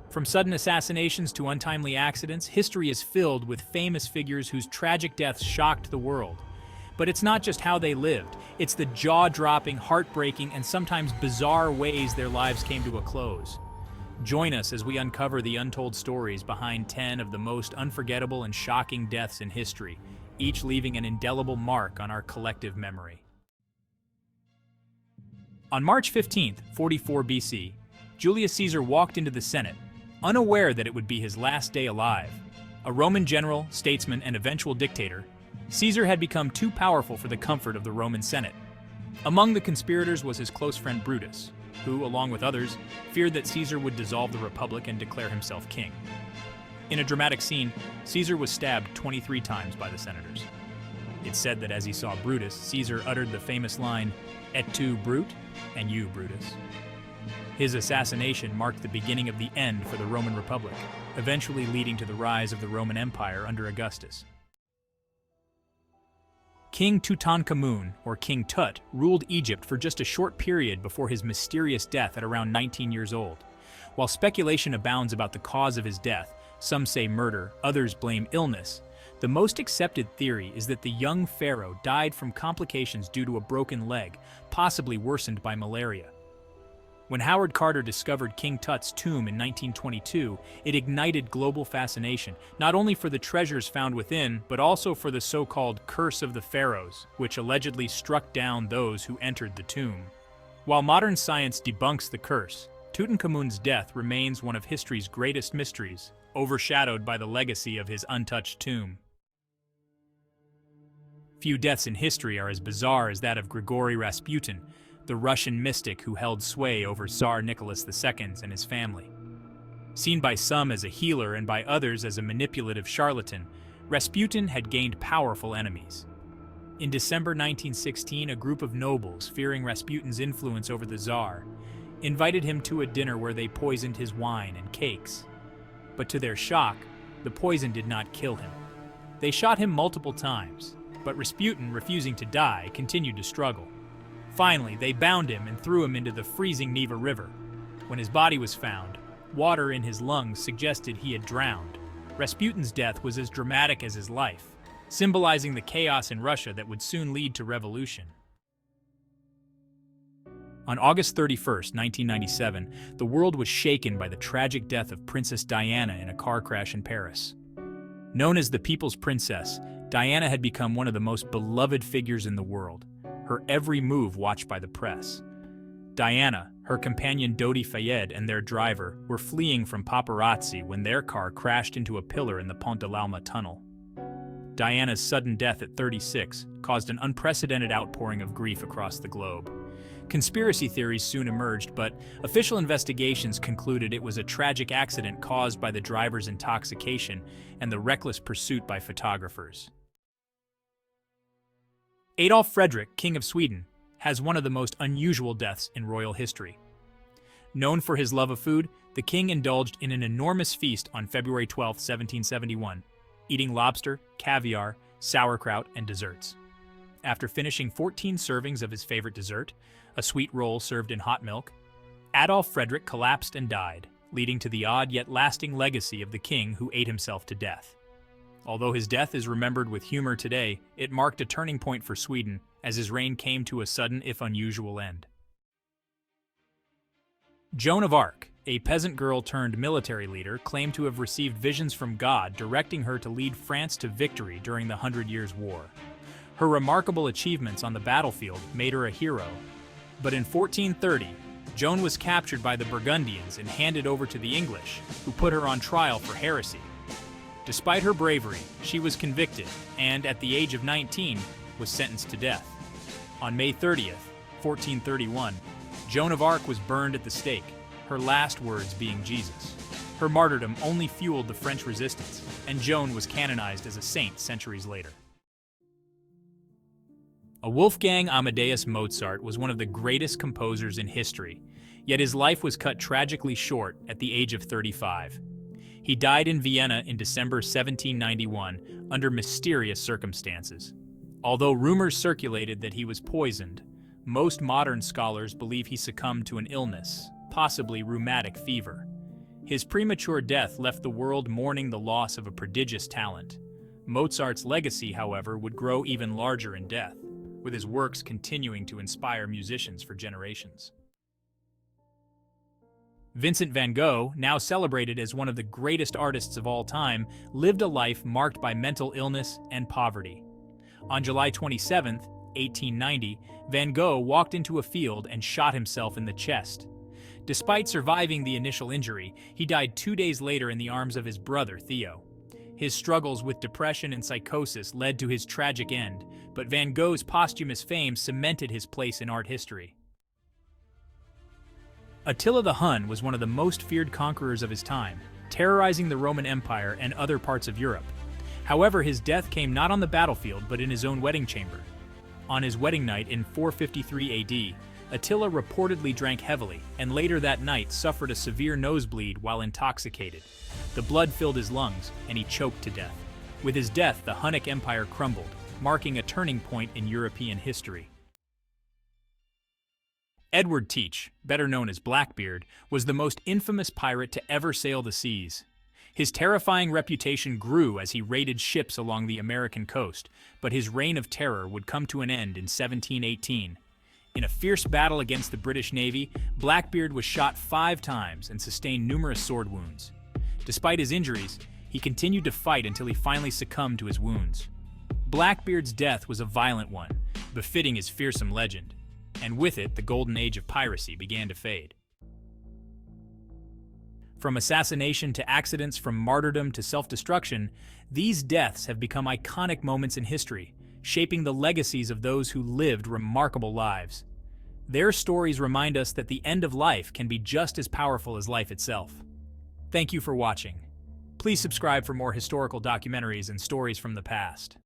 From sudden assassinations to untimely accidents, history is filled with famous figures whose tragic deaths shocked the world. But it's not just how they lived, it's the jaw-dropping, heartbreaking, and sometimes bizarre ways their lives came to a close. Join us as we uncover the untold stories behind 10 of the most unforgettable and shocking deaths in history, each leaving an indelible mark on our collective memory. On March 15, 44 BC, Julius Caesar walked into the Senate, unaware that it would be his last day alive. A Roman general, statesman, and eventual dictator, Caesar had become too powerful for the comfort of the Roman Senate. Among the conspirators was his close friend Brutus, who, along with others, feared that Caesar would dissolve the Republic and declare himself king. In a dramatic scene, Caesar was stabbed 23 times by the senators. It's said that as he saw Brutus, Caesar uttered the famous line, "Et tu, Brute?" and "You, Brutus." His assassination marked the beginning of the end for the Roman Republic, eventually leading to the rise of the Roman Empire under Augustus. King Tutankhamun, or King Tut, ruled Egypt for just a short period before his mysterious death at around 19 years old. While speculation abounds about the cause of his death, some say murder, others blame illness. The most accepted theory is that the young pharaoh died from complications due to a broken leg, possibly worsened by malaria. When Howard Carter discovered King Tut's tomb in 1922, it ignited global fascination, not only for the treasures found within, but also for the so-called Curse of the Pharaohs, which allegedly struck down those who entered the tomb. While modern science debunks the curse, Tutankhamun's death remains one of history's greatest mysteries, overshadowed by the legacy of his untouched tomb. Few deaths in history are as bizarre as that of Grigori Rasputin, the Russian mystic who held sway over Tsar Nicholas II and his family. Seen by some as a healer and by others as a manipulative charlatan, Rasputin had gained powerful enemies. In December 1916, a group of nobles, fearing Rasputin's influence over the Tsar, invited him to a dinner where they poisoned his wine and cakes. But to their shock, the poison did not kill him. They shot him multiple times, but Rasputin, refusing to die, continued to struggle. Finally, they bound him and threw him into the freezing Neva River. When his body was found, water in his lungs suggested he had drowned. Rasputin's death was as dramatic as his life, symbolizing the chaos in Russia that would soon lead to revolution. On August 31, 1997, the world was shaken by the tragic death of Princess Diana in a car crash in Paris. Known as the People's Princess, Diana had become one of the most beloved figures in the world, her every move watched by the press. Diana, her companion Dodi Fayed, and their driver were fleeing from paparazzi when their car crashed into a pillar in the Pont de l'Alma tunnel. Diana's sudden death at 36 caused an unprecedented outpouring of grief across the globe. Conspiracy theories soon emerged, but official investigations concluded it was a tragic accident caused by the driver's intoxication and the reckless pursuit by photographers. Adolf Frederick, King of Sweden, has one of the most unusual deaths in royal history. Known for his love of food, the king indulged in an enormous feast on February 12, 1771, eating lobster, caviar, sauerkraut, and desserts. After finishing 14 servings of his favorite dessert, a sweet roll served in hot milk, Adolf Frederick collapsed and died, leading to the odd yet lasting legacy of the king who ate himself to death. Although his death is remembered with humor today, it marked a turning point for Sweden as his reign came to a sudden, if unusual, end. Joan of Arc, a peasant girl turned military leader, claimed to have received visions from God directing her to lead France to victory during the 100 Years' War. Her remarkable achievements on the battlefield made her a hero, but in 1430, Joan was captured by the Burgundians and handed over to the English, who put her on trial for heresy. Despite her bravery, she was convicted and, at the age of 19, was sentenced to death. On May 30th, 1431, Joan of Arc was burned at the stake, her last words being Jesus. Her martyrdom only fueled the French resistance, and Joan was canonized as a saint centuries later. Wolfgang Amadeus Mozart was one of the greatest composers in history, yet his life was cut tragically short at the age of 35. He died in Vienna in December 1791 under mysterious circumstances. Although rumors circulated that he was poisoned, most modern scholars believe he succumbed to an illness, possibly rheumatic fever. His premature death left the world mourning the loss of a prodigious talent. Mozart's legacy, however, would grow even larger in death, with his works continuing to inspire musicians for generations. Vincent van Gogh, now celebrated as one of the greatest artists of all time, lived a life marked by mental illness and poverty. On July 27, 1890, Van Gogh walked into a field and shot himself in the chest. Despite surviving the initial injury, he died 2 days later in the arms of his brother, Theo. His struggles with depression and psychosis led to his tragic end, but Van Gogh's posthumous fame cemented his place in art history. Attila the Hun was one of the most feared conquerors of his time, terrorizing the Roman Empire and other parts of Europe. However, his death came not on the battlefield but in his own wedding chamber. On his wedding night in 453 AD, Attila reportedly drank heavily and later that night suffered a severe nosebleed while intoxicated. The blood filled his lungs and he choked to death. With his death, the Hunnic Empire crumbled, marking a turning point in European history. Edward Teach, better known as Blackbeard, was the most infamous pirate to ever sail the seas. His terrifying reputation grew as he raided ships along the American coast, but his reign of terror would come to an end in 1718. In a fierce battle against the British Navy, Blackbeard was shot 5 times and sustained numerous sword wounds. Despite his injuries, he continued to fight until he finally succumbed to his wounds. Blackbeard's death was a violent one, befitting his fearsome legend, and with it, the golden age of piracy began to fade. From assassination to accidents, from martyrdom to self-destruction, these deaths have become iconic moments in history, shaping the legacies of those who lived remarkable lives. Their stories remind us that the end of life can be just as powerful as life itself. Thank you for watching. Please subscribe for more historical documentaries and stories from the past.